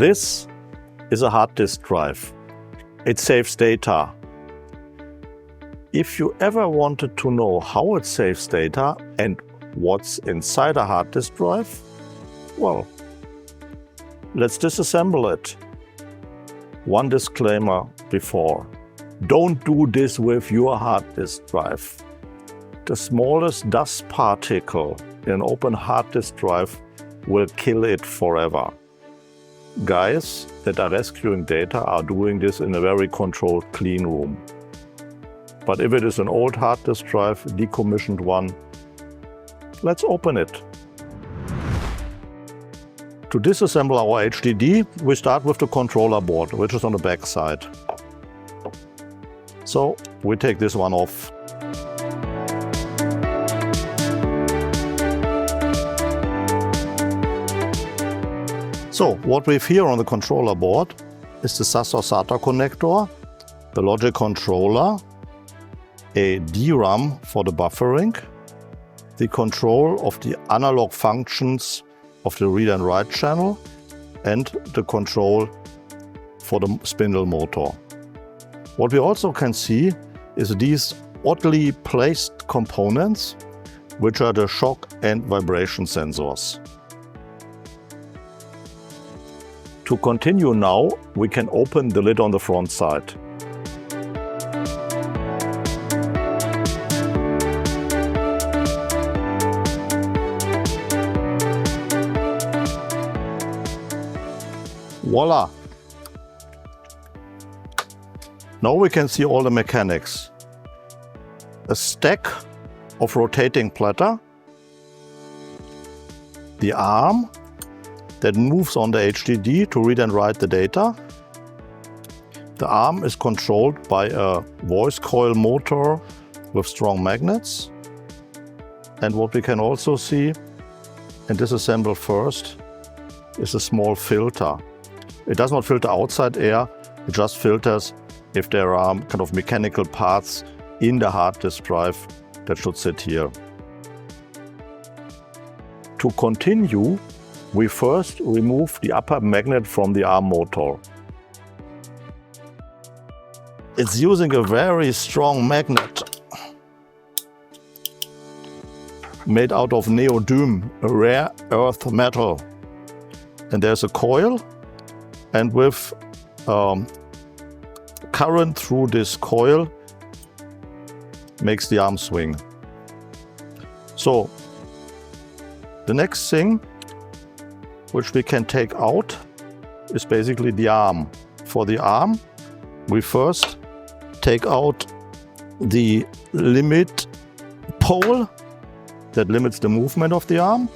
This is a hard disk drive. It saves data. If you ever wanted to know how it saves data and what's inside a hard disk drive, well, let's disassemble it. One disclaimer before. Don't do this with your hard disk drive. The smallest dust particle in an open hard disk drive will kill it forever. Guys that are rescuing data are doing this in a very controlled clean room. But if it is an old hard disk drive, decommissioned one, let's open it. To disassemble our HDD, we start with the controller board, which is on the back side. So we take this one off. So what we have here on the controller board is the SAS or SATA connector, the logic controller, a DRAM for the buffering, the control of the analog functions of the read and write channel, and the control for the spindle motor. What we also can see is these oddly placed components, which are the shock and vibration sensors. To continue now, we can open the lid on the front side. Voila! Now we can see all the mechanics. A stack of rotating platter, the arm that moves on the HDD to read and write the data. The arm is controlled by a voice coil motor with strong magnets. And what we can also see, and disassemble first, is a small filter. It does not filter outside air, it just filters if there are kind of mechanical parts in the hard disk drive that should sit here. To continue, we first remove the upper magnet from the arm motor. It's using a very strong magnet made out of neodymium, a rare earth metal. And there's a coil, and with current through this coil makes the arm swing. So the next thing which we can take out is basically the arm. For the arm, we first take out the limit pole that limits the movement of the arm.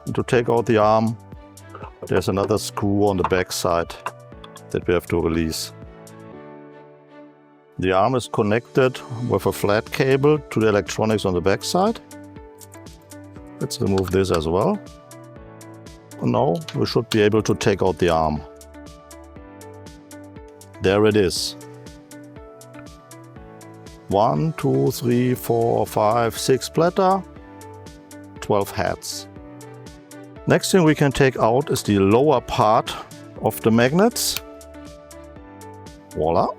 And to take out the arm, there's another screw on the back side that we have to release. The arm is connected with a flat cable to the electronics on the back side. Let's remove this as well. Now we should be able to take out the arm. There it is. 1, 2, 3, 4, 5, 6 platter, 12 heads. Next thing we can take out is the lower part of the magnets. Voila.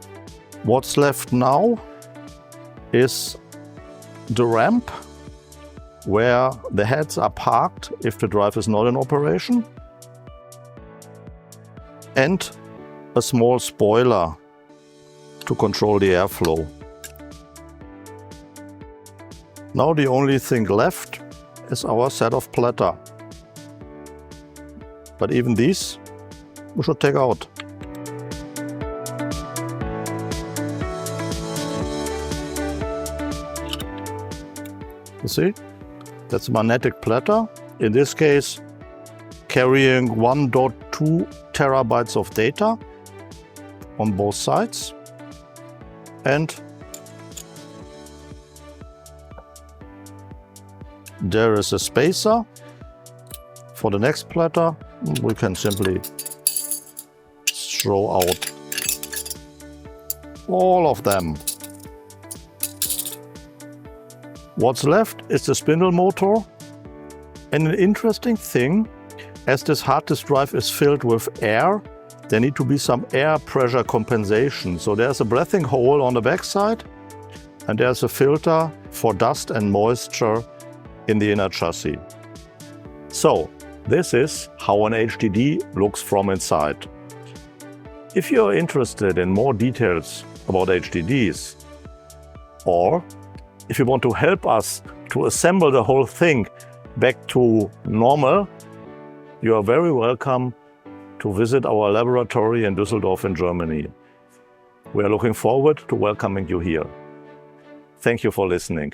What's left now is the ramp where the heads are parked if the drive is not in operation, and a small spoiler to control the airflow. Now the only thing left is our set of platter. But even these we should take out. You see? That's a magnetic platter, in this case carrying 1.2 terabytes of data on both sides. And there is a spacer for the next platter. We can simply throw out all of them. What's left is the spindle motor, and an interesting thing, As this hard disk drive is filled with air, there need to be some air pressure compensation. So there's a breathing hole on the backside, and there's a filter for dust and moisture in the inner chassis. So this is how an HDD looks from inside. If you're interested in more details about HDDs, or if you want to help us to assemble the whole thing back to normal, you are very welcome to visit our laboratory in Düsseldorf in Germany. We are looking forward to welcoming you here. Thank you for listening.